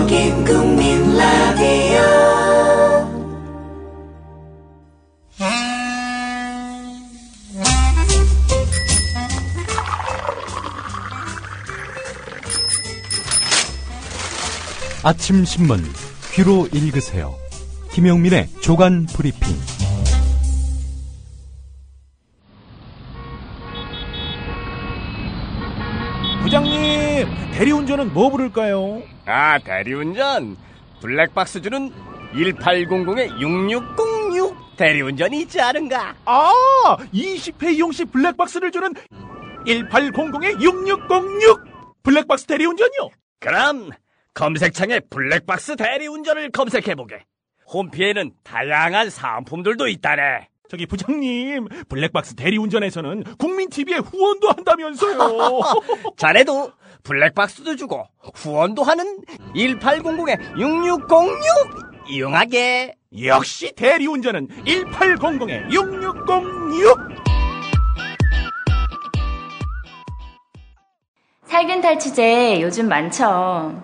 여긴 국민 라디오. 아침 신문 귀로 읽으세요. 김용민의 조간 브리핑. 부장님, 대리운전은 뭐 부를까요? 아, 대리운전 블랙박스 주는 1800-6606 대리운전이 있지 않은가? 아, 20회 이용시 블랙박스를 주는 1800-6606 블랙박스 대리운전이요? 그럼 검색창에 블랙박스 대리운전을 검색해보게. 홈피에는 다양한 상품들도 있다네. 저기 부장님, 블랙박스 대리운전에서는 국민TV에 후원도 한다면서요. 자네도 블랙박스도 주고 후원도 하는 1800-6606 이용하게. 역시 대리운전은 1800-6606. 살균 탈취제 요즘 많죠.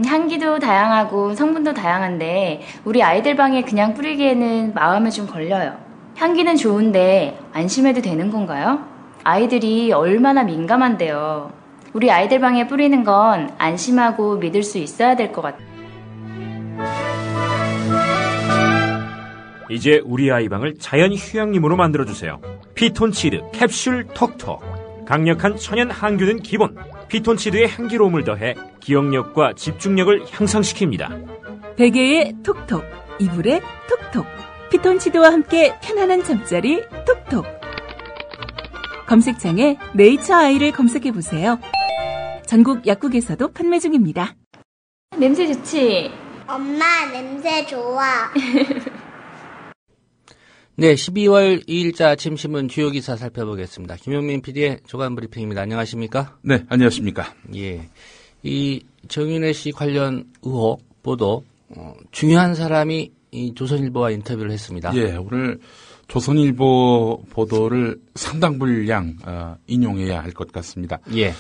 향기도 다양하고 성분도 다양한데 우리 아이들 방에 그냥 뿌리기에는 마음에 좀 걸려요. 향기는 좋은데 안심해도 되는 건가요? 아이들이 얼마나 민감한데요. 우리 아이들 방에 뿌리는 건 안심하고 믿을 수 있어야 될 것 같아요. 이제 우리 아이 방을 자연 휴양림으로 만들어주세요. 피톤치드 캡슐 톡톡. 강력한 천연 항균은 기본. 피톤치드의 향기로움을 더해 기억력과 집중력을 향상시킵니다. 베개에 톡톡, 이불에 톡톡. 피톤치드와 함께 편안한 잠자리 톡톡. 검색창에 네이처 아이를 검색해보세요. 전국 약국에서도 판매 중입니다. 냄새 좋지? 엄마, 냄새 좋아. 네, 12월 2일자 아침 신문 주요 기사 살펴보겠습니다. 김용민 PD의 조간 브리핑입니다. 안녕하십니까? 네, 안녕하십니까? 예. 이 정윤회 씨 관련 의혹 보도, 중요한 사람이 이 조선일보와 인터뷰를 했습니다. 예, 오늘 조선일보 보도를 상당 분량 인용해야 할 것 같습니다. 예.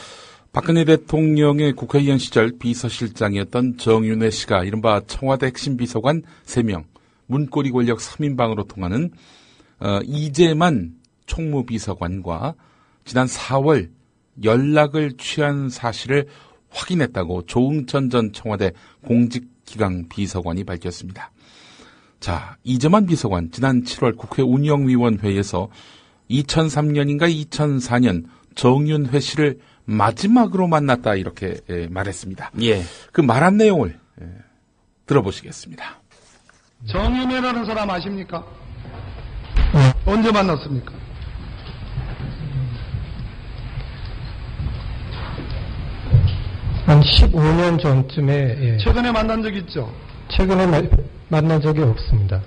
박근혜 대통령의 국회의원 시절 비서실장이었던 정윤회 씨가 이른바 청와대 핵심 비서관 3명, 문고리 권력 3인방으로 통하는 이재만 총무비서관과 지난 4월 연락을 취한 사실을 확인했다고 조응천 전 청와대 공직기강 비서관이 밝혔습니다. 자, 이재만 비서관 지난 7월 국회 운영위원회에서 2003년인가 2004년 정윤회 씨를 마지막으로 만났다 이렇게 말했습니다. 예. 그 말한 내용을 들어보시겠습니다. 정윤회라는 사람 아십니까? 언제 만났습니까? 한 15년 전쯤에. 예. 최근에 만난 적 있죠? 최근에 만난 적이 없습니다.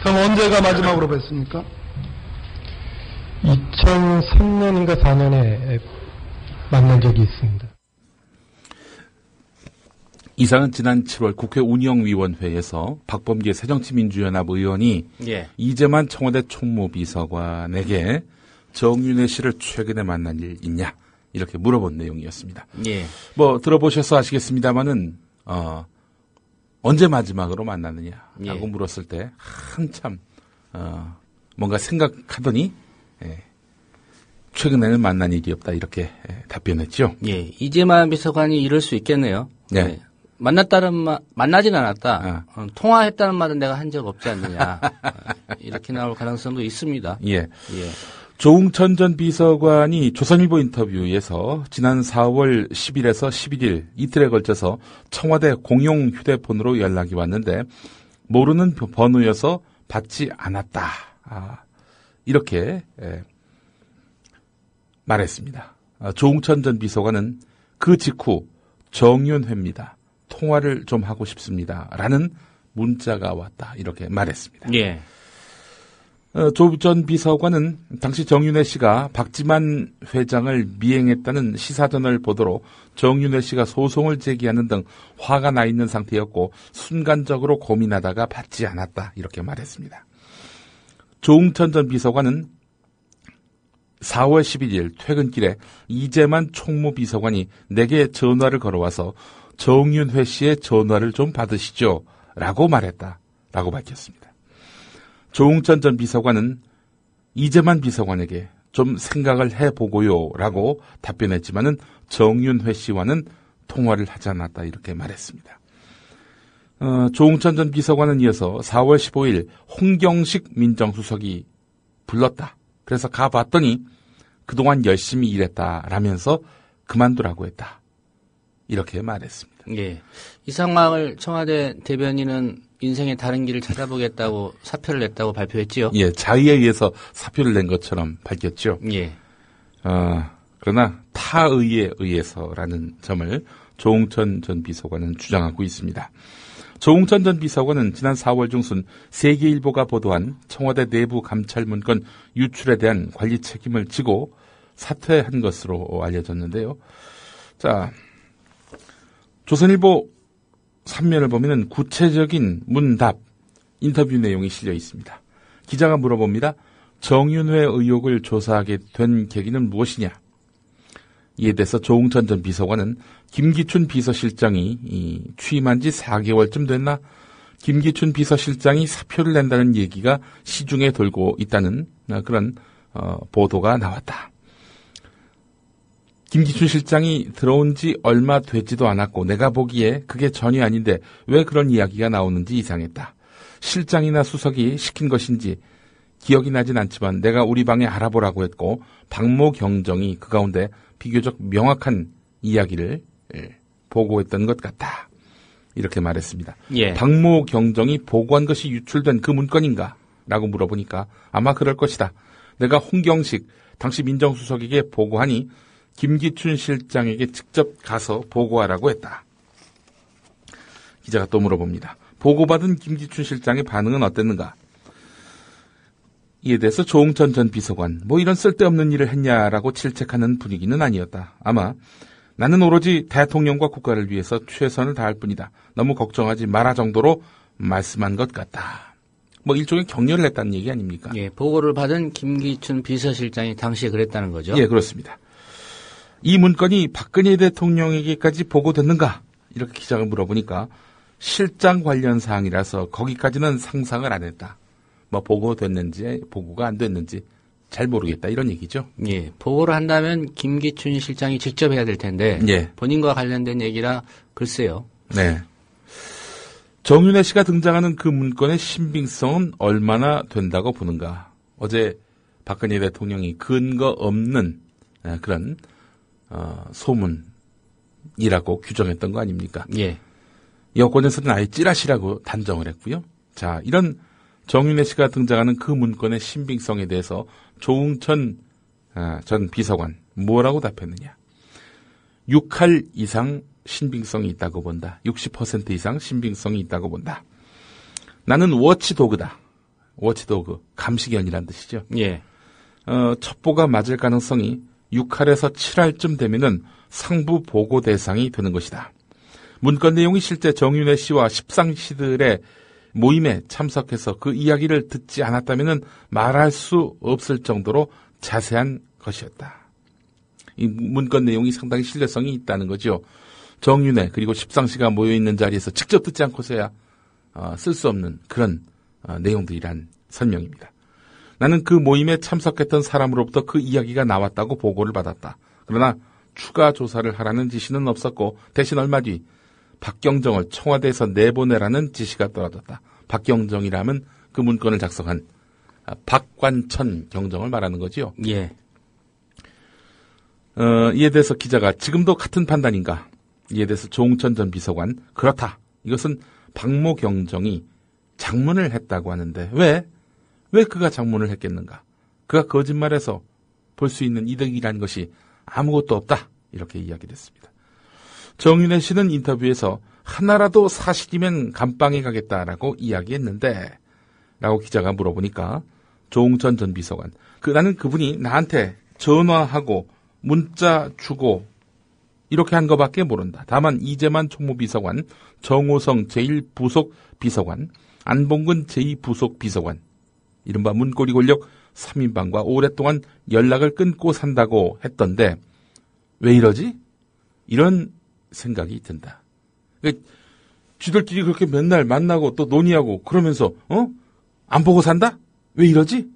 그럼 언제가 마지막으로 뵀습니까? 2003년인가 4년에 만난 적이 있습니다. 이상은 지난 7월 국회 운영위원회에서 박범계 새정치민주연합 의원이 예. 이재만 청와대 총무비서관에게 정윤회 씨를 최근에 만난 일 있냐 이렇게 물어본 내용이었습니다. 예. 뭐 들어보셔서 아시겠습니다마는 언제 마지막으로 만났느냐라고 예. 물었을 때 한참 뭔가 생각하더니 최근에는 만난 일이 없다 이렇게 답변했죠. 예. 이재만 비서관이 이럴 수 있겠네요. 네. 네. 만나진 않았다. 통화했다는 말은 내가 한 적 없지 않느냐. 이렇게 나올 가능성도 있습니다. 예. 예. 조응천 전 비서관이 조선일보 인터뷰에서 지난 4월 10일에서 11일 이틀에 걸쳐서 청와대 공용 휴대폰으로 연락이 왔는데 모르는 번호여서 받지 않았다. 이렇게 말했습니다. 조응천 전 비서관은 그 직후 정윤회입니다. 통화를 좀 하고 싶습니다. 라는 문자가 왔다. 이렇게 말했습니다. 예. 조 전 비서관은 당시 정윤회 씨가 박지만 회장을 미행했다는 시사저널 보도로 정윤회 씨가 소송을 제기하는 등 화가 나 있는 상태였고 순간적으로 고민하다가 받지 않았다. 이렇게 말했습니다. 조응천 전 비서관은 4월 11일 퇴근길에 이재만 총무비서관이 내게 전화를 걸어와서 정윤회 씨의 전화를 좀 받으시죠. 라고 말했다. 라고 밝혔습니다. 조응천 전 비서관은 이재만 비서관에게 좀 생각을 해보고요. 라고 답변했지만은 정윤회 씨와는 통화를 하지 않았다. 이렇게 말했습니다. 조응천 전 비서관은 이어서 4월 15일 홍경식 민정수석이 불렀다. 그래서 가봤더니 그동안 열심히 일했다라면서 그만두라고 했다. 이렇게 말했습니다. 예. 이 상황을 청와대 대변인은 인생의 다른 길을 찾아보겠다고 사표를 냈다고 발표했지요. 예, 자의에 의해서 사표를 낸 것처럼 밝혔죠. 예. 그러나 타의에 의해서라는 점을 조응천 전 비서관은 주장하고 있습니다. 조응천 전 비서관은 지난 4월 중순 세계일보가 보도한 청와대 내부 감찰 문건 유출에 대한 관리 책임을 지고 사퇴한 것으로 알려졌는데요. 자, 조선일보 3면을 보면은 구체적인 문답, 인터뷰 내용이 실려 있습니다. 기자가 물어봅니다. 정윤회 의혹을 조사하게 된 계기는 무엇이냐? 이에 대해서 조응천 전 비서관은 김기춘 비서실장이 취임한 지 4개월쯤 됐나? 김기춘 비서실장이 사표를 낸다는 얘기가 시중에 돌고 있다는 그런 보도가 나왔다. 김기춘 실장이 들어온 지 얼마 되지도 않았고 내가 보기에 그게 전혀 아닌데 왜 그런 이야기가 나오는지 이상했다. 실장이나 수석이 시킨 것인지 기억이 나진 않지만 내가 우리 방에 알아보라고 했고 박모 경정이 그 가운데 비교적 명확한 이야기를 보고했던 것 같다. 이렇게 말했습니다. 예. 박모 경정이 보고한 것이 유출된 그 문건인가? 라고 물어보니까 아마 그럴 것이다. 내가 홍경식 당시 민정수석에게 보고하니 김기춘 실장에게 직접 가서 보고하라고 했다. 기자가 또 물어봅니다. 보고받은 김기춘 실장의 반응은 어땠는가? 이에 대해서 조응천 전 비서관, 이런 쓸데없는 일을 했냐라고 질책하는 분위기는 아니었다. 아마 나는 오로지 대통령과 국가를 위해서 최선을 다할 뿐이다. 너무 걱정하지 마라 정도로 말씀한 것 같다. 일종의 격려를 했다는 얘기 아닙니까? 예, 보고를 받은 김기춘 비서실장이 당시에 그랬다는 거죠? 예, 그렇습니다. 이 문건이 박근혜 대통령에게까지 보고됐는가? 이렇게 기자가 물어보니까 실장 관련 사항이라서 거기까지는 상상을 안 했다. 보고됐는지 보고가 안 됐는지 잘 모르겠다 이런 얘기죠. 예, 보고를 한다면 김기춘 실장이 직접 해야 될 텐데 예. 본인과 관련된 얘기라 글쎄요. 네. 정윤회 씨가 등장하는 그 문건의 신빙성은 얼마나 된다고 보는가. 어제 박근혜 대통령이 근거 없는 그런 소문이라고 규정했던 거 아닙니까? 예. 여권에서는 아예 찌라시라고 단정을 했고요. 자, 이런 정윤회 씨가 등장하는 그 문건의 신빙성에 대해서 조응천 전 비서관 뭐라고 답했느냐. 6할 이상 신빙성이 있다고 본다. 60% 이상 신빙성이 있다고 본다. 나는 워치도그다. 워치도그, 감시견이란 뜻이죠. 예. 첩보가 맞을 가능성이 6할에서 7할쯤 되면은 상부 보고 대상이 되는 것이다. 문건 내용이 실제 정윤회 씨와 십상시들의 모임에 참석해서 그 이야기를 듣지 않았다면은 말할 수 없을 정도로 자세한 것이었다. 이 문건 내용이 상당히 신뢰성이 있다는 거죠. 정윤회 그리고 십상시가 모여있는 자리에서 직접 듣지 않고서야 쓸 수 없는 그런 내용들이란 설명입니다. 나는 그 모임에 참석했던 사람으로부터 그 이야기가 나왔다고 보고를 받았다. 그러나 추가 조사를 하라는 지시는 없었고 대신 얼마 뒤 박경정을 청와대에서 내보내라는 지시가 떨어졌다. 박경정이라면 그 문건을 작성한 박관천 경정을 말하는 거지요. 예. 이에 대해서 기자가 지금도 같은 판단인가? 이에 대해서 조응천 전 비서관 그렇다. 이것은 박모 경정이 장문을 했다고 하는데 왜 그가 장문을 했겠는가? 그가 거짓말해서 볼 수 있는 이득이라는 것이 아무것도 없다. 이렇게 이야기했습니다. 정윤회 씨는 인터뷰에서 하나라도 사실이면 감방에 가겠다라고 이야기했는데 라고 기자가 물어보니까 조응천 전 비서관 나는 그분이 나한테 전화하고 문자 주고 이렇게 한 것밖에 모른다. 다만 이재만 총무비서관, 정호성 제1부속 비서관, 안봉근 제2부속 비서관 이른바 문고리 권력 3인방과 오랫동안 연락을 끊고 산다고 했던데 왜 이러지? 이런 생각이 든다. 그러니까 쥐들끼리 그렇게 맨날 만나고 또 논의하고 그러면서 안 보고 산다? 왜 이러지?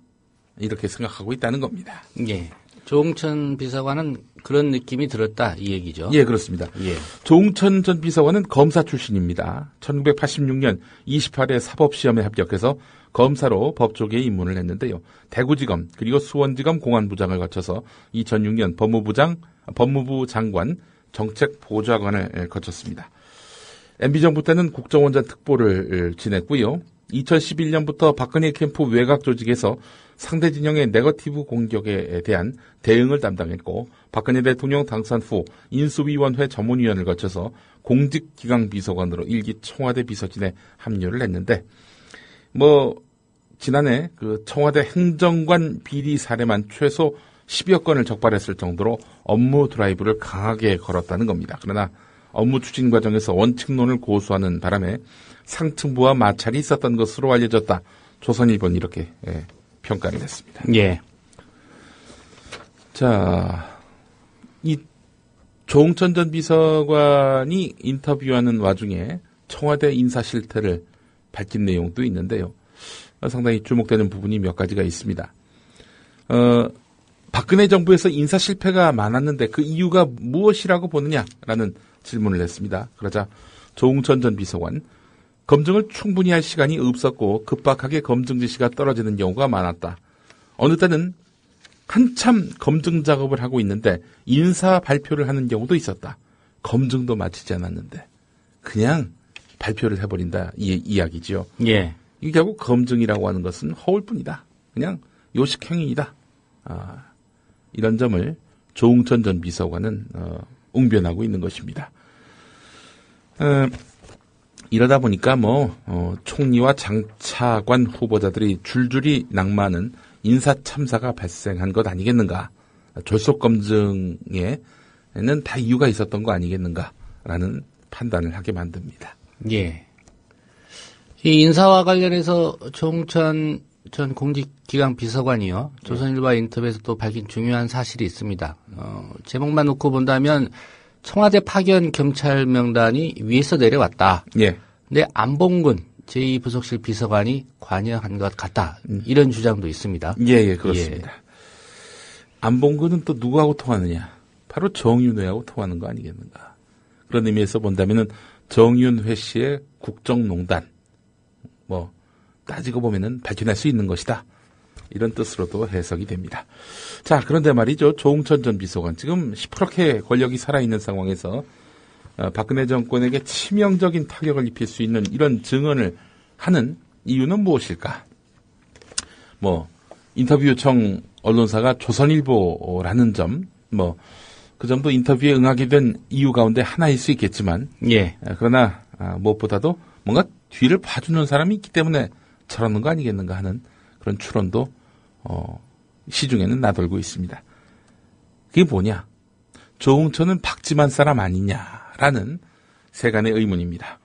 이렇게 생각하고 있다는 겁니다. 예. 조홍천 비서관은 그런 느낌이 들었다 이 얘기죠. 예, 그렇습니다. 예. 조홍천 전 비서관은 검사 출신입니다. 1986년 28회 사법시험에 합격해서 검사로 법조계에 입문을 했는데요. 대구지검 그리고 수원지검 공안부장을 거쳐서 2006년 법무부 장관 정책보좌관을 거쳤습니다. MB정부 때는 국정원장 특보를 지냈고요. 2011년부터 박근혜 캠프 외곽 조직에서 상대 진영의 네거티브 공격에 대한 대응을 담당했고 박근혜 대통령 당선 후 인수위원회 전문위원을 거쳐서 공직기강비서관으로 일기 청와대 비서진에 합류를 했는데 지난해 그 청와대 행정관 비리 사례만 최소 10여 건을 적발했을 정도로 업무 드라이브를 강하게 걸었다는 겁니다. 그러나 업무 추진 과정에서 원칙론을 고수하는 바람에 상층부와 마찰이 있었던 것으로 알려졌다. 조선일보는 이렇게 평가를 했습니다. 예. 자, 이 조홍천 전 비서관이 인터뷰하는 와중에 청와대 인사 실태를 밝힌 내용도 있는데요. 상당히 주목되는 부분이 몇 가지가 있습니다. 박근혜 정부에서 인사 실패가 많았는데 그 이유가 무엇이라고 보느냐라는 질문을 했습니다. 그러자 조홍천 전 비서관, 검증을 충분히 할 시간이 없었고 급박하게 검증 지시가 떨어지는 경우가 많았다. 어느 때는 한참 검증 작업을 하고 있는데 인사 발표를 하는 경우도 있었다. 검증도 마치지 않았는데 그냥 발표를 해버린다 이 이야기죠. 예. 이게 결국 검증이라고 하는 것은 허울뿐이다. 그냥 요식행위이다. 이런 점을 조홍천 전 비서관은 웅변하고 있는 것입니다. 이러다 보니까 총리와 장차관 후보자들이 줄줄이 낙마하는 인사 참사가 발생한 것 아니겠는가. 졸속 검증에는 다 이유가 있었던 거 아니겠는가라는 판단을 하게 만듭니다. 예. 이 인사와 관련해서 조홍천 전 공직기강 비서관이요. 조선일보와 인터뷰에서 또 밝힌 중요한 사실이 있습니다. 제목만 놓고 본다면 청와대 파견 경찰 명단이 위에서 내려왔다. 예. 근데 안봉근 제2부속실 비서관이 관여한 것 같다. 이런 주장도 있습니다. 예, 그렇습니다. 예. 안봉근은 또 누구하고 통하느냐? 바로 정윤회하고 통하는 거 아니겠는가? 그런 의미에서 본다면은 정윤회 씨의 국정농단, 따지고 보면은 밝혀낼 수 있는 것이다. 이런 뜻으로도 해석이 됩니다. 자, 그런데 말이죠. 조홍천 전 비서관 지금 시퍼렇게 권력이 살아있는 상황에서 박근혜 정권에게 치명적인 타격을 입힐 수 있는 이런 증언을 하는 이유는 무엇일까? 인터뷰 요청 언론사가 조선일보라는 점, 그 점도 인터뷰에 응하게 된 이유 가운데 하나일 수 있겠지만, 예. 그러나 무엇보다도 뭔가 뒤를 봐주는 사람이 있기 때문에 저러는 거 아니겠는가 하는 그런 추론도 시중에는 나돌고 있습니다. 그게 뭐냐? 조홍천은 박지만 사람 아니냐라는 세간의 의문입니다.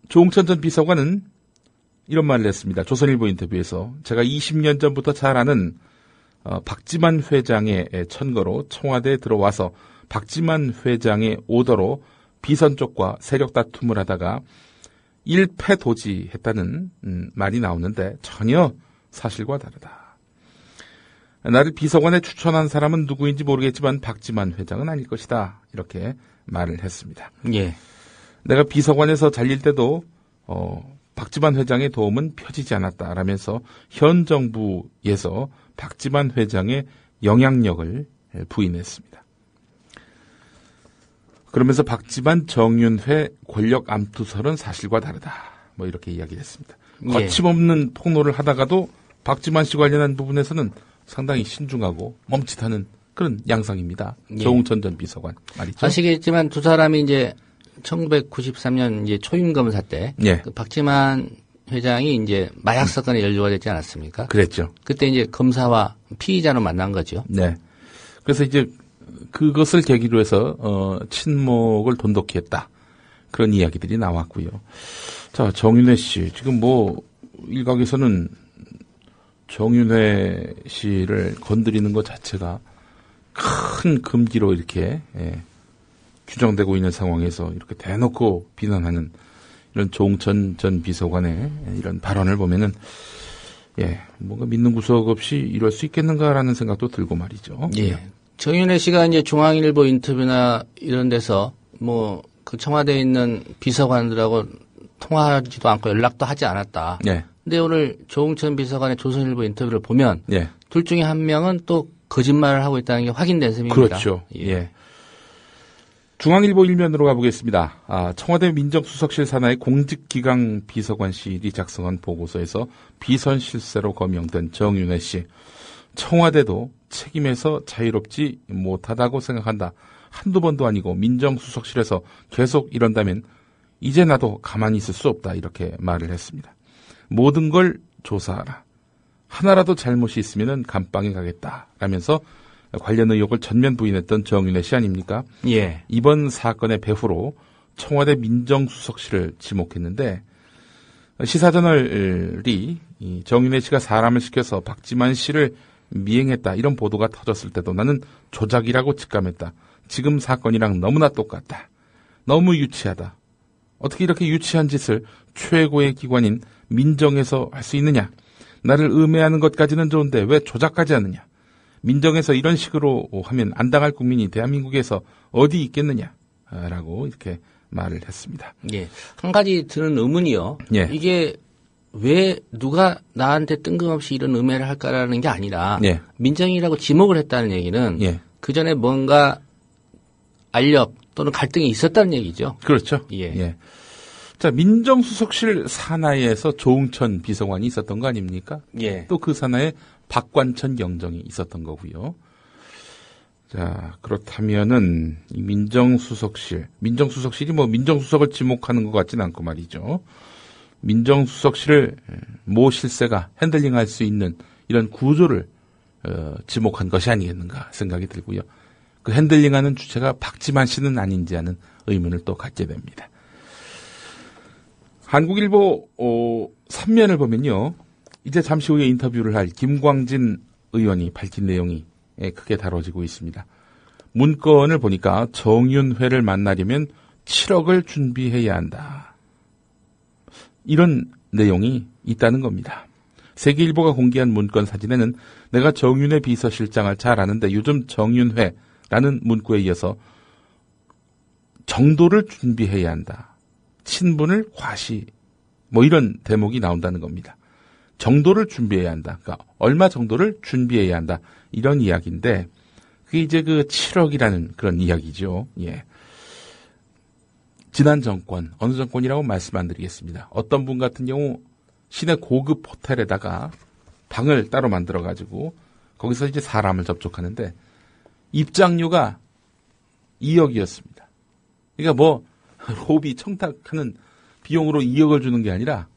조홍천 전 비서관은 이런 말을 했습니다. 조선일보 인터뷰에서 제가 20년 전부터 잘 아는 박지만 회장의 천거로 청와대에 들어와서 박지만 회장의 오더로 비선 쪽과 세력 다툼을 하다가 일패도지했다는 말이 나오는데 전혀 사실과 다르다. 나를 비서관에 추천한 사람은 누구인지 모르겠지만 박지만 회장은 아닐 것이다. 이렇게 말을 했습니다. 예. 내가 비서관에서 잘릴 때도 박지만 회장의 도움은 펴지지 않았다라면서 현 정부에서 박지만 회장의 영향력을 부인했습니다. 그러면서 박지만 정윤회 권력 암투설은 사실과 다르다. 이렇게 이야기를 했습니다. 예. 거침없는 폭로를 하다가도 박지만 씨 관련한 부분에서는 상당히 신중하고 멈칫하는 그런 양상입니다. 예. 조홍천 전 비서관 말이죠. 아시겠지만 두 사람이 이제 1993년 이제 초임 검사 때 예. 그 박지만 회장이 이제 마약 사건에 연루가 됐지 않았습니까? 그랬죠. 그때 이제 검사와 피의자로 만난 거죠. 네. 그래서 이제 그것을 계기로 해서 친목을 돈독히 했다. 그런 이야기들이 나왔고요. 자, 정윤회 씨 지금 일각에서는 정윤회 씨를 건드리는 것 자체가 큰 금기로 이렇게 규정되고 있는 상황에서 이렇게 대놓고 비난하는 이런 조응천 전 비서관의 이런 발언을 보면은 뭔가 믿는 구석 없이 이럴 수 있겠는가라는 생각도 들고 말이죠. 예. 정윤회 씨가 이제 중앙일보 인터뷰나 이런 데서 그 청와대에 있는 비서관들하고 통화하지도 않고 연락도 하지 않았다. 예. 근데 오늘 조응천 비서관의 조선일보 인터뷰를 보면 예. 둘 중에 한 명은 또 거짓말을 하고 있다는 게 확인된 셈입니다. 그렇죠. 예. 중앙일보 일면으로 가보겠습니다. 청와대 민정수석실 산하의 공직기강 비서관실이 작성한 보고서에서 비선 실세로 거명된 정윤회 씨. 청와대도 책임에서 자유롭지 못하다고 생각한다. 한두 번도 아니고 민정수석실에서 계속 이런다면 이제 나도 가만히 있을 수 없다. 이렇게 말을 했습니다. 모든 걸 조사하라. 하나라도 잘못이 있으면 감방에 가겠다. 라면서 관련 의혹을 전면 부인했던 정윤회 씨 아닙니까? 예. 이번 사건의 배후로 청와대 민정수석실을 지목했는데 시사저널이 정윤회 씨가 사람을 시켜서 박지만 씨를 미행했다 이런 보도가 터졌을 때도 나는 조작이라고 직감했다. 지금 사건이랑 너무나 똑같다. 너무 유치하다. 어떻게 이렇게 유치한 짓을 최고의 기관인 민정에서 할 수 있느냐. 나를 음해하는 것까지는 좋은데 왜 조작까지 하느냐. 민정에서 이런 식으로 하면 안 당할 국민이 대한민국에서 어디 있겠느냐라고 이렇게 말을 했습니다. 예, 한 가지 드는 의문이요. 예. 이게 왜 누가 나한테 뜬금없이 이런 음해를 할까라는 게 아니라 예. 민정이라고 지목을 했다는 얘기는 예. 그 전에 뭔가 알력 또는 갈등이 있었다는 얘기죠. 그렇죠. 예. 예. 자, 민정수석실 산하에서 조응천 비서관이 있었던 거 아닙니까? 예. 또 그 산하에 박관천 경정이 있었던 거고요. 자, 그렇다면은 이 민정수석실이 민정수석을 지목하는 것 같지는 않고 말이죠. 민정수석실을 모 실세가 핸들링할 수 있는 이런 구조를 지목한 것이 아니겠는가 생각이 들고요. 그 핸들링하는 주체가 박지만 씨는 아닌지 하는 의문을 또 갖게 됩니다. 한국일보 3면을 보면요. 이제 잠시 후에 인터뷰를 할 김광진 의원이 밝힌 내용이 크게 다뤄지고 있습니다. 문건을 보니까 정윤회를 만나려면 7억을 준비해야 한다. 이런 내용이 있다는 겁니다. 세계일보가 공개한 문건 사진에는 내가 정윤회 비서실장을 잘 아는데 요즘 정윤회라는 문구에 이어서 정도를 준비해야 한다. 친분을 과시 이런 대목이 나온다는 겁니다. 정도를 준비해야 한다. 그러니까 얼마 정도를 준비해야 한다. 이런 이야기인데 그게 이제 그 7억이라는 그런 이야기죠. 예. 지난 정권, 어느 정권이라고 말씀 안 드리겠습니다. 어떤 분 같은 경우 시내 고급 호텔에다가 방을 따로 만들어가지고 거기서 이제 사람을 접촉하는데 입장료가 2억이었습니다. 그러니까 호비 청탁하는 비용으로 2억을 주는 게 아니라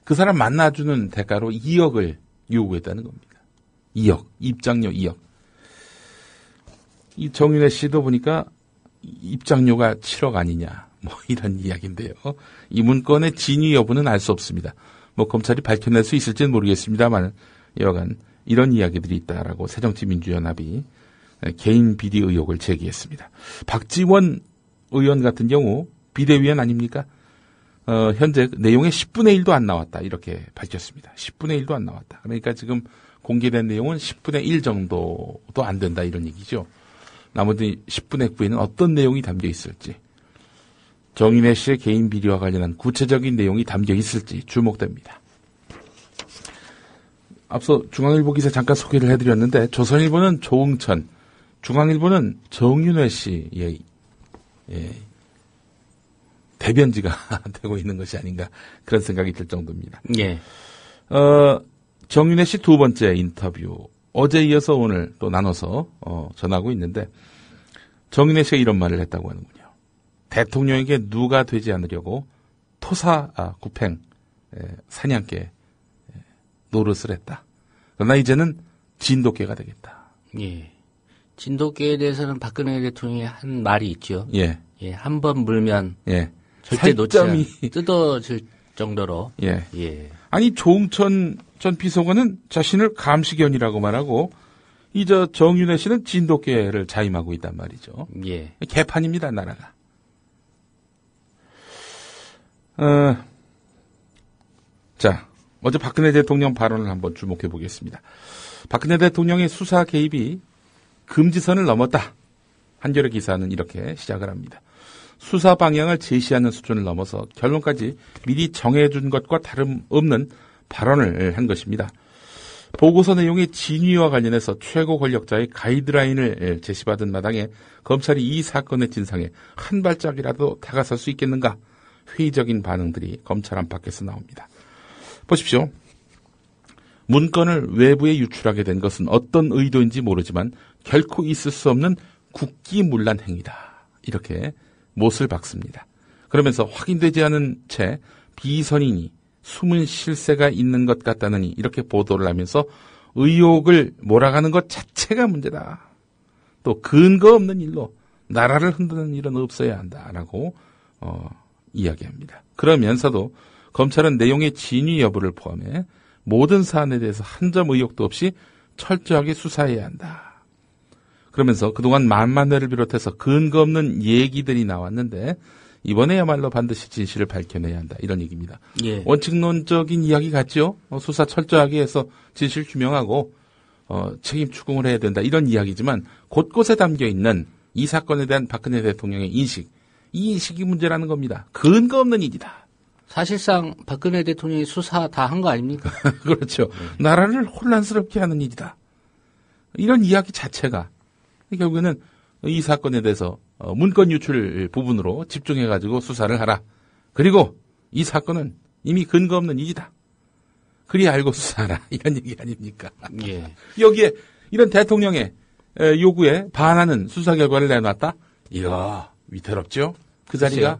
그 사람 만나주는 대가로 2억을 요구했다는 겁니다. 2억, 입장료 2억. 이 정윤회 씨도 보니까 입장료가 7억 아니냐, 이런 이야기인데요. 이 문건의 진위 여부는 알 수 없습니다. 검찰이 밝혀낼 수 있을지는 모르겠습니다만 여간 이런 이야기들이 있다라고 새정치민주연합이 개인 비리 의혹을 제기했습니다. 박지원 의원 같은 경우 비대위원 아닙니까? 현재 내용의 10분의 1도 안 나왔다. 이렇게 밝혔습니다. 10분의 1도 안 나왔다. 그러니까 지금 공개된 내용은 10분의 1 정도도 안 된다. 이런 얘기죠. 나머지 10분의 9에는 어떤 내용이 담겨 있을지, 정윤회 씨의 개인 비리와 관련한 구체적인 내용이 담겨 있을지 주목됩니다. 앞서 중앙일보 기사 잠깐 소개를 해드렸는데 조선일보는 조응천, 중앙일보는 정윤회 씨의 대변지가 되고 있는 것이 아닌가 그런 생각이 들 정도입니다. 예. 정윤회 씨 두 번째 인터뷰 어제 이어서 오늘 또 나눠서 전하고 있는데 정윤회 씨가 이런 말을 했다고 하는군요. 대통령에게 누가 되지 않으려고 구팽 사냥개 노릇을 했다. 그러나 이제는 진돗개가 되겠다. 예. 진돗개에 대해서는 박근혜 대통령이 한 말이 있죠. 예. 예. 한 번 물면 예. 절대 놓지 않 뜯어질 정도로. 예. 예. 아니 조응천 전 비서관은 자신을 감시견이라고 말하고 정윤회 씨는 진돗개를 자임하고 있단 말이죠. 예. 개판입니다, 나라가. 자, 어제 박근혜 대통령 발언을 한번 주목해 보겠습니다. 박근혜 대통령의 수사 개입이 금지선을 넘었다. 한겨레 기사는 이렇게 시작을 합니다. 수사 방향을 제시하는 수준을 넘어서 결론까지 미리 정해준 것과 다름없는 발언을 한 것입니다. 보고서 내용의 진위와 관련해서 최고 권력자의 가이드라인을 제시받은 마당에 검찰이 이 사건의 진상에 한 발짝이라도 다가설 수 있겠는가? 회의적인 반응들이 검찰 안팎에서 나옵니다. 보십시오. 문건을 외부에 유출하게 된 것은 어떤 의도인지 모르지만 결코 있을 수 없는 국기문란 행위다. 이렇게 못을 박습니다. 그러면서 확인되지 않은 채 비선인이 숨은 실세가 있는 것 같다느니 이렇게 보도를 하면서 의혹을 몰아가는 것 자체가 문제다. 또 근거 없는 일로 나라를 흔드는 일은 없어야 한다라고 이야기합니다. 그러면서도 검찰은 내용의 진위 여부를 포함해 모든 사안에 대해서 한 점 의혹도 없이 철저하게 수사해야 한다. 그러면서 그동안 만만회를 비롯해서 근거 없는 얘기들이 나왔는데 이번에야말로 반드시 진실을 밝혀내야 한다. 이런 얘기입니다. 예. 원칙론적인 이야기 같죠? 수사 철저하게 해서 진실 규명하고 책임 추궁을 해야 된다. 이런 이야기지만 곳곳에 담겨있는 이 사건에 대한 박근혜 대통령의 인식, 이 인식이 문제라는 겁니다. 근거 없는 일이다. 사실상 박근혜 대통령이 수사 다 한 거 아닙니까? 그렇죠. 나라를 혼란스럽게 하는 일이다. 이런 이야기 자체가 결국에는 이 사건에 대해서 문건 유출 부분으로 집중해가지고 수사를 하라. 그리고 이 사건은 이미 근거 없는 일이다. 그리 알고 수사하라. 이런 얘기 아닙니까? 예. 여기에 이런 대통령의 요구에 반하는 수사 결과를 내놨다? 이야, 위태롭죠? 그 자리가.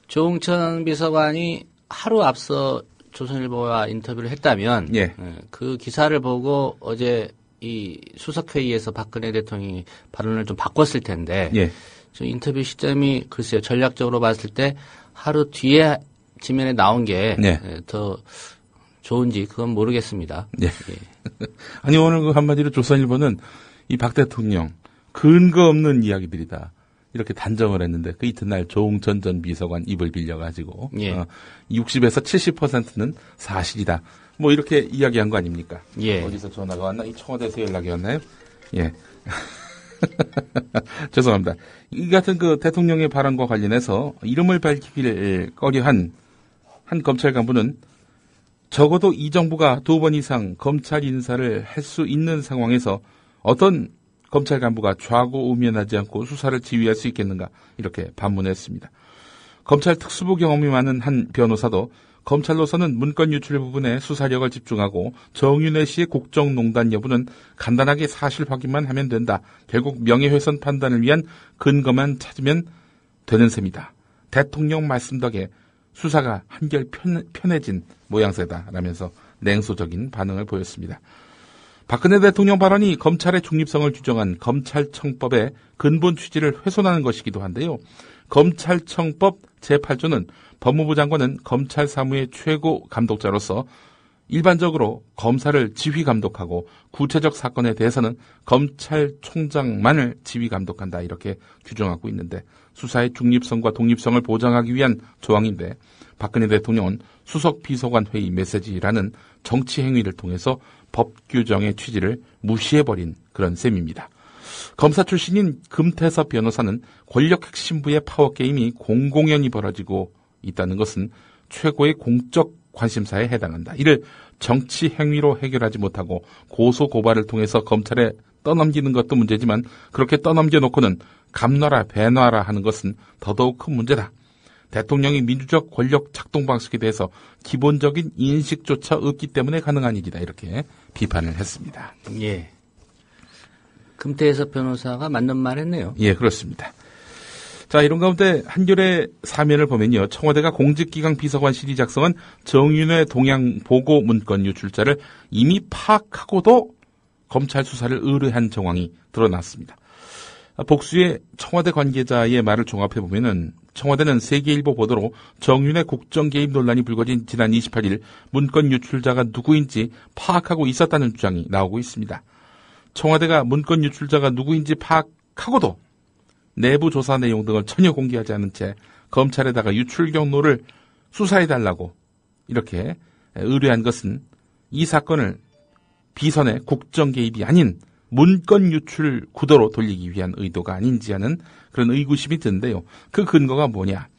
조응천 비서관이 하루 앞서 조선일보와 인터뷰를 했다면 예. 그 기사를 보고 어제 이 수석회의에서 박근혜 대통령이 발언을 좀 바꿨을 텐데 예. 저 인터뷰 시점이 글쎄요 전략적으로 봤을 때 하루 뒤에 지면에 나온 게 더 좋은지 그건 모르겠습니다. 예. 예. 아니 오늘 그 한마디로 조선일보는 이 박 대통령 근거 없는 이야기들이다. 이렇게 단정을 했는데 그 이튿날 조응천 전 비서관 입을 빌려가지고 60에서 70%는 사실이다. 뭐 이렇게 이야기한 거 아닙니까? 예. 어디서 전화가 왔나? 이 청와대에서 연락이 왔나요? 예. 죄송합니다. 이 같은 그 대통령의 발언과 관련해서 이름을 밝히기를 꺼려한 한 검찰 간부는 적어도 이 정부가 2번 이상 검찰 인사를 할 수 있는 상황에서 어떤 검찰 간부가 좌고우면하지 않고 수사를 지휘할 수 있겠는가 이렇게 반문했습니다. 검찰 특수부 경험이 많은 한 변호사도 검찰로서는 문건 유출 부분에 수사력을 집중하고 정윤회 씨의 국정농단 여부는 간단하게 사실 확인만 하면 된다. 결국 명예훼손 판단을 위한 근거만 찾으면 되는 셈이다. 대통령 말씀 덕에 수사가 한결 편해진 모양새다라면서 냉소적인 반응을 보였습니다. 박근혜 대통령 발언이 검찰의 중립성을 규정한 검찰청법의 근본 취지를 훼손하는 것이기도 한데요. 검찰청법 제8조는 법무부 장관은 검찰 사무의 최고 감독자로서 일반적으로 검사를 지휘 감독하고 구체적 사건에 대해서는 검찰총장만을 지휘 감독한다 이렇게 규정하고 있는데 수사의 중립성과 독립성을 보장하기 위한 조항인데 박근혜 대통령은 수석 비서관 회의 메시지라는 정치 행위를 통해서 법 규정의 취지를 무시해버린 그런 셈입니다. 검사 출신인 금태섭 변호사는 권력 핵심부의 파워게임이 공공연히 벌어지고 있다는 것은 최고의 공적 관심사에 해당한다. 이를 정치 행위로 해결하지 못하고 고소 고발을 통해서 검찰에 떠넘기는 것도 문제지만 그렇게 떠넘겨놓고는 감놔라 배놔라 하는 것은 더더욱 큰 문제다. 대통령이 민주적 권력 작동 방식에 대해서 기본적인 인식조차 없기 때문에 가능한 일이다. 이렇게 비판을 했습니다. 예. 금태섭 변호사가 맞는 말 했네요. 예, 그렇습니다. 자, 이런 가운데 한겨레 사면을 보면요. 청와대가 공직기강 비서관실이 작성한 정윤회 동향 보고 문건 유출자를 이미 파악하고도 검찰 수사를 의뢰한 정황이 드러났습니다. 복수의 청와대 관계자의 말을 종합해보면은 청와대는 세계일보 보도로 정윤회 국정 개입 논란이 불거진 지난 28일 문건 유출자가 누구인지 파악하고 있었다는 주장이 나오고 있습니다. 청와대가 문건 유출자가 누구인지 파악하고도 내부 조사 내용 등을 전혀 공개하지 않은 채 검찰에다가 유출 경로를 수사해달라고 이렇게 의뢰한 것은 이 사건을 비선의 국정 개입이 아닌 문건 유출 구도로 돌리기 위한 의도가 아닌지 하는 그런 의구심이 드는데요. 그 근거가 뭐냐?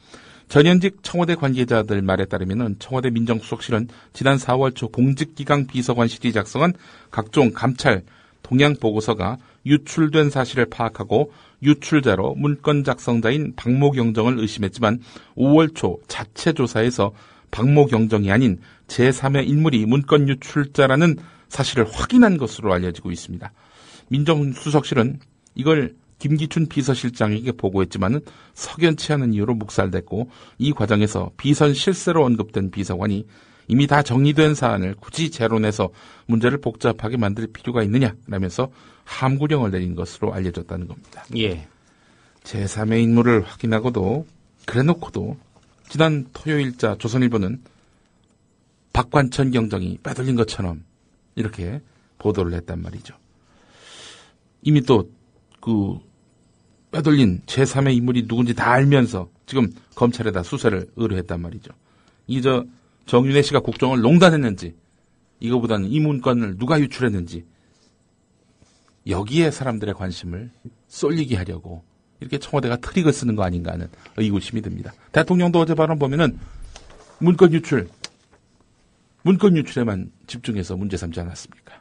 전현직 청와대 관계자들 말에 따르면 청와대 민정수석실은 지난 4월 초 공직기강 비서관실이 작성한 각종 감찰 동향 보고서가 유출된 사실을 파악하고 유출자로 문건 작성자인 박모경정을 의심했지만 5월 초 자체 조사에서 박모경정이 아닌 제3의 인물이 문건 유출자라는 사실을 확인한 것으로 알려지고 있습니다. 민정수석실은 이걸 김기춘 비서실장에게 보고했지만 석연치 않은 이유로 묵살됐고 이 과정에서 비선 실세로 언급된 비서관이 이미 다 정리된 사안을 굳이 재론해서 문제를 복잡하게 만들 필요가 있느냐라면서 함구령을 내린 것으로 알려졌다는 겁니다. 예. 제3의 인물을 확인하고도 그래놓고도 지난 토요일자 조선일보는 박관천 경정이 빼돌린 것처럼 이렇게 보도를 했단 말이죠. 이미 또 그 빼돌린 제3의 인물이 누군지 다 알면서 지금 검찰에다 수사를 의뢰했단 말이죠. 정윤회 씨가 국정을 농단했는지 이거보다는 이 문건을 누가 유출했는지 여기에 사람들의 관심을 쏠리게 하려고 이렇게 청와대가 트릭을 쓰는 거 아닌가 하는 의구심이 듭니다. 대통령도 어제 발언 보면은 문건 유출에만 집중해서 문제 삼지 않았습니까?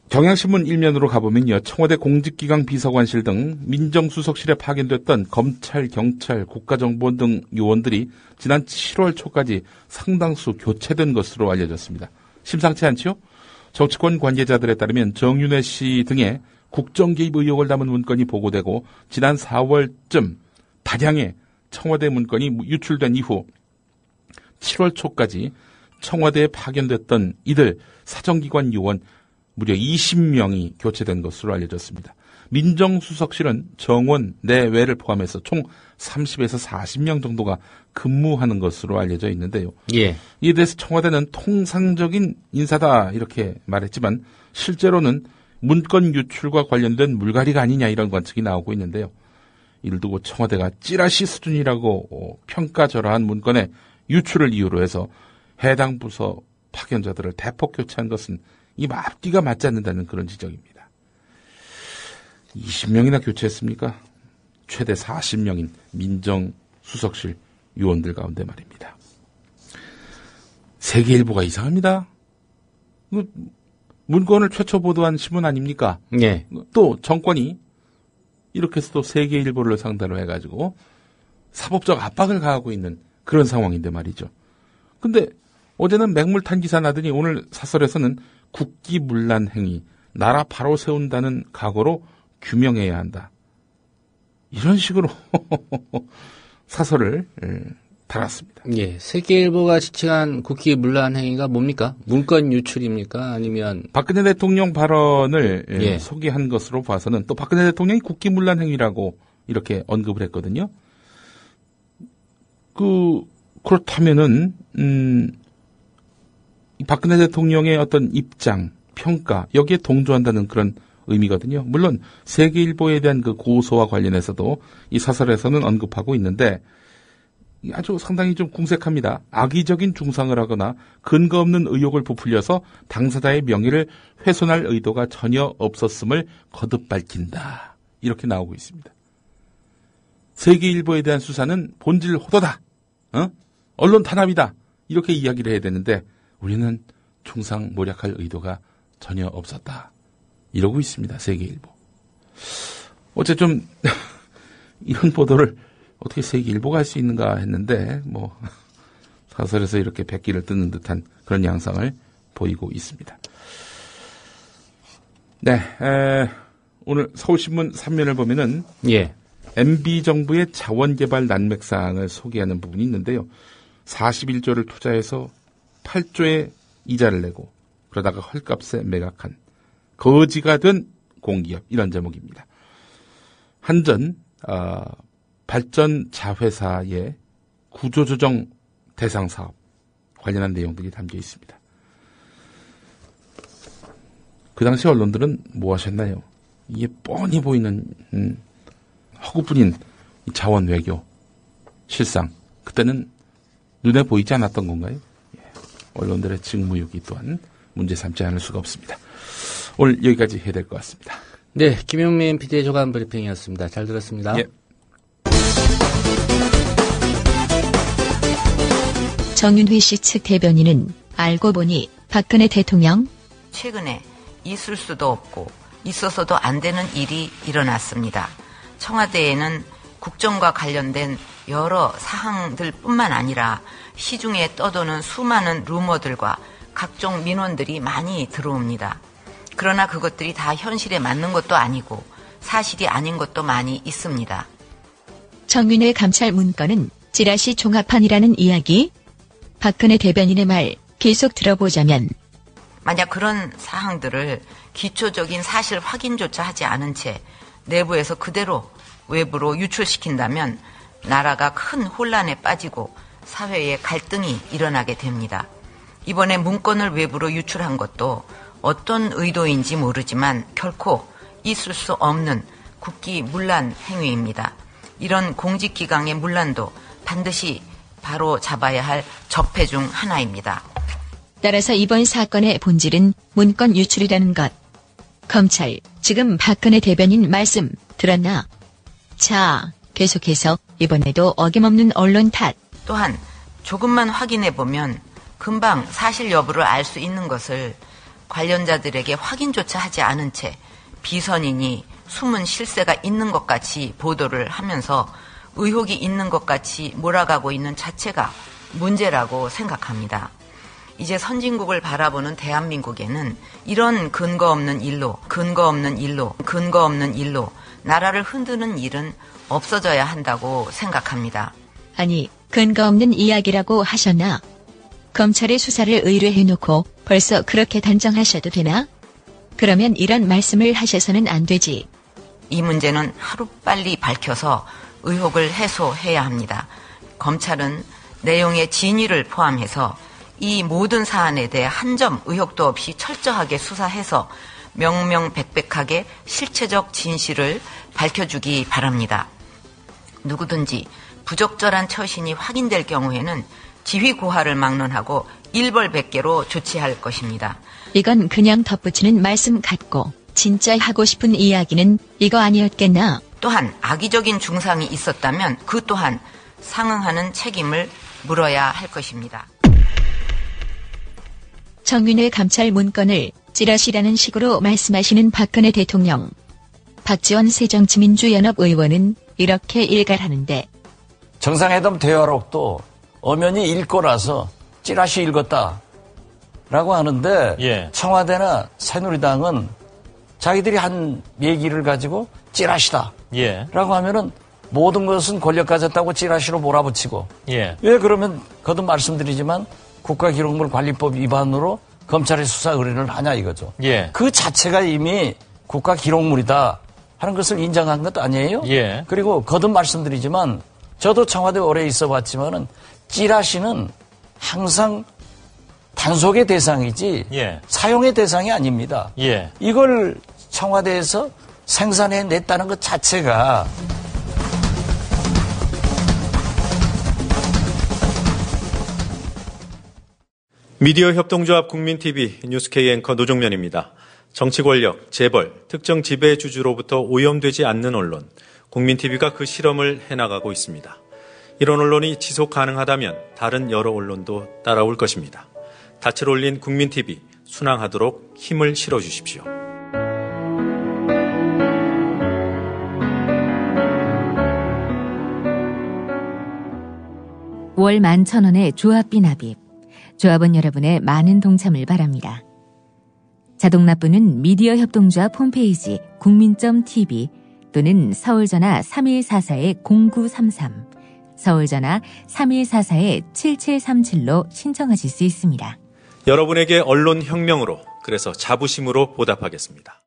경향신문 일면으로 가보면요. 청와대 공직기강 비서관실 등 민정수석실에 파견됐던 검찰, 경찰, 국가정보원 등 요원들이 지난 7월 초까지 상당수 교체된 것으로 알려졌습니다. 심상치 않지요? 정치권 관계자들에 따르면 정윤회 씨 등의 국정개입 의혹을 담은 문건이 보고되고 지난 4월쯤 다량의 청와대 문건이 유출된 이후 7월 초까지 청와대에 파견됐던 이들 사정기관 요원 무려 20명이 교체된 것으로 알려졌습니다. 민정수석실은 정원 내외를 포함해서 총 30에서 40명 정도가 근무하는 것으로 알려져 있는데요. 예. 이에 대해서 청와대는 통상적인 인사다 이렇게 말했지만 실제로는 문건 유출과 관련된 물갈이가 아니냐 이런 관측이 나오고 있는데요. 이를 두고 청와대가 찌라시 수준이라고 평가절하한 문건의 유출을 이유로 해서 해당 부서 파견자들을 대폭 교체한 것은 이 앞뒤가 맞지 않는다는 그런 지적입니다. 20명이나 교체했습니까? 최대 40명인 민정수석실 요원들 가운데 말입니다. 세계일보가 이상합니다. 문건을 최초 보도한 신문 아닙니까? 네. 또 정권이 이렇게 해서 또 세계일보를 상대로 해가지고 사법적 압박을 가하고 있는 그런 상황인데 말이죠. 근데 어제는 맹물탄 기사 나더니 오늘 사설에서는 국기문란 행위, 나라 바로 세운다는 각오로 규명해야 한다. 이런 식으로 사설을 달았습니다. 예, 세계일보가 지칭한 국기문란 행위가 뭡니까? 문건 유출입니까? 아니면 박근혜 대통령 발언을 소개한 것으로 봐서는 또 박근혜 대통령이 국기문란 행위라고 이렇게 언급을 했거든요. 그렇다면은 박근혜 대통령의 어떤 입장, 평가 여기에 동조한다는 그런 의미거든요. 물론 세계일보에 대한 그 고소와 관련해서도 이 사설에서는 언급하고 있는데 아주 상당히 좀 궁색합니다. 악의적인 중상을 하거나 근거 없는 의혹을 부풀려서 당사자의 명예를 훼손할 의도가 전혀 없었음을 거듭 밝힌다. 이렇게 나오고 있습니다. 세계일보에 대한 수사는 본질 호도다. 언론 탄압이다. 이렇게 이야기를 해야 되는데 우리는 중상 모략할 의도가 전혀 없었다. 이러고 있습니다. 세계일보. 어째 좀 이런 보도를 어떻게 세계일보가 할 수 있는가 했는데 사설에서 이렇게 백기를 뜯는 듯한 그런 양상을 보이고 있습니다. 네, 오늘 서울신문 3면을 보면은 MB정부의 자원개발 난맥상을 소개하는 부분이 있는데요. 41조를 투자해서 8조의 이자를 내고 그러다가 헐값에 매각한 거지가 된 공기업 이런 제목입니다. 한전 발전 자회사의 구조조정 대상 사업 관련한 내용들이 담겨 있습니다. 그 당시 언론들은 뭐 하셨나요? 이게 뻔히 보이는 허구뿐인 자원 외교 실상 그때는 눈에 보이지 않았던 건가요? 예. 언론들의 직무유기 또한 문제 삼지 않을 수가 없습니다. 오늘 여기까지 해야 될 것 같습니다. 네, 김용민 PD의 조간 브리핑이었습니다. 잘 들었습니다. 예. 정윤회 씨 측 대변인은 알고 보니 박근혜 대통령 최근에 있을 수도 없고 있어서도 안 되는 일이 일어났습니다. 청와대에는 국정과 관련된 여러 사항들 뿐만 아니라 시중에 떠도는 수많은 루머들과 각종 민원들이 많이 들어옵니다. 그러나 그것들이 다 현실에 맞는 것도 아니고 사실이 아닌 것도 많이 있습니다. 정윤회 감찰 문건은 찌라시 종합판이라는 이야기? 박근혜 대변인의 말 계속 들어보자면 만약 그런 사항들을 기초적인 사실 확인조차 하지 않은 채 내부에서 그대로 외부로 유출시킨다면 나라가 큰 혼란에 빠지고 사회에 갈등이 일어나게 됩니다. 이번에 문건을 외부로 유출한 것도 어떤 의도인지 모르지만 결코 있을 수 없는 국기문란 행위입니다. 이런 공직기강의 문란도 반드시 바로 잡아야 할 적폐 중 하나입니다. 따라서 이번 사건의 본질은 문건 유출이라는 것. 검찰, 지금 박근혜 대변인 말씀 들었나? 자, 계속해서 이번에도 어김없는 언론 탓. 또한 조금만 확인해보면 금방 사실 여부를 알 수 있는 것을 관련자들에게 확인조차 하지 않은 채 비선인이 숨은 실세가 있는 것 같이 보도를 하면서 의혹이 있는 것 같이 몰아가고 있는 자체가 문제라고 생각합니다. 이제 선진국을 바라보는 대한민국에는 이런 근거 없는 일로 나라를 흔드는 일은 없어져야 한다고 생각합니다. 아니, 근거 없는 이야기라고 하셨나? 검찰의 수사를 의뢰해놓고 벌써 그렇게 단정하셔도 되나? 그러면 이런 말씀을 하셔서는 안 되지. 이 문제는 하루빨리 밝혀서 의혹을 해소해야 합니다. 검찰은 내용의 진위를 포함해서 이 모든 사안에 대해 한 점 의혹도 없이 철저하게 수사해서 명명백백하게 실체적 진실을 밝혀주기 바랍니다. 누구든지 부적절한 처신이 확인될 경우에는 지휘고하를 막론하고 일벌백계로 조치할 것입니다. 이건 그냥 덧붙이는 말씀 같고 진짜 하고 싶은 이야기는 이거 아니었겠나? 또한 악의적인 중상이 있었다면 그 또한 상응하는 책임을 물어야 할 것입니다. 정윤회 감찰 문건을 찌라시라는 식으로 말씀하시는 박근혜 대통령. 박지원 새정치민주연합 의원은 이렇게 일갈하는데 정상회담 대화록도 엄연히 읽고 나서 찌라시 읽었다 라고 하는데 청와대나 새누리당은 자기들이 한 얘기를 가지고 찌라시다 라고 하면은 모든 것은 권력 가졌다고 찌라시로 몰아붙이고 왜 그러면 거듭 말씀드리지만 국가기록물관리법 위반으로 검찰의 수사 의뢰를 하냐 이거죠. 그 자체가 이미 국가기록물이다 하는 것을 인정한 것 아니에요? 그리고 거듭 말씀드리지만 저도 청와대 오래 있어봤지만은 찌라시는 항상 단속의 대상이지 사용의 대상이 아닙니다. 이걸 청와대에서 생산해냈다는 것 자체가 미디어 협동조합 국민TV 뉴스K 앵커 노종면입니다. 정치 권력, 재벌, 특정 지배주주로부터 오염되지 않는 언론, 국민TV가 그 실험을 해나가고 있습니다. 이런 언론이 지속 가능하다면 다른 여러 언론도 따라올 것입니다. 닻을 올린 국민TV, 순항하도록 힘을 실어주십시오. 월 11,000원의 조합비 납입. 조합원 여러분의 많은 동참을 바랍니다. 자동납부는 미디어 협동조합 홈페이지 국민.tv 또는 서울전화 3144-0933, 서울전화 3144-7737로 신청하실 수 있습니다. 여러분에게 언론혁명으로, 그래서 자부심으로 보답하겠습니다.